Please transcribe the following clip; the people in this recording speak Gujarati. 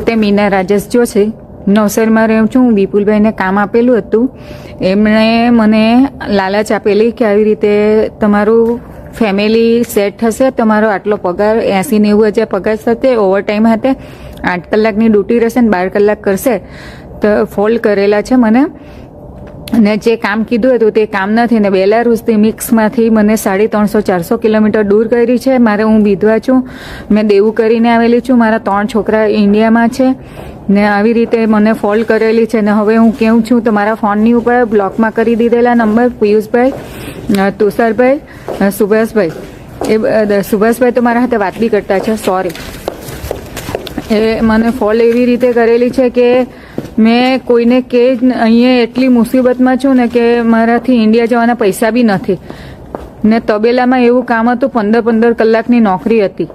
પોતે મીના રાજેશ જોશી નવસારીમાં રહું છું. હું વિપુલભાઈને કામ આપેલું હતું. એમણે મને લાલચ આપેલી કે આવી રીતે તમારું ફેમિલી સેટ થશે, તમારો આટલો પગાર 80-90 હજાર પગાર થશે, ઓવરટાઈમ હશે, 8 કલાકની ડ્યુટી રહેશે ને 12 કલાક કરશે. તો ફોલ્ડ કરેલા છે મને, અને જે કામ કીધું હતું તે કામ નથી. ને બેલારુસથી મિક્સમાંથી મને 350-400 કિલોમીટર દૂર કરી છે. હું વિધવા છું, મેં દેવું કરીને આવેલી છું. મારા 3 છોકરા ઇન્ડિયામાં છે ને આવી રીતે મને ફોલ્ડ કરેલી છે. ને હવે હું કેવું છું તો મારા ફોનની ઉપર બ્લોકમાં કરી દીધેલા નંબર પિયુષભાઈ, તુષારભાઈ, સુભાષભાઈ. સુભાષભાઈ તો મારા હાથે વાત બી કરતા છે, સોરી. એ મને ફોલ્ડ એવી રીતે કરેલી છે કે મેં કોઈને કે અહીંયા એટલી મુસીબતમાં છું ને કે મારાથી ઇન્ડિયા જવાના પૈસા બી નથી. ને તબેલામાં એવું કામ હતું, 15 કલાકની નોકરી હતી.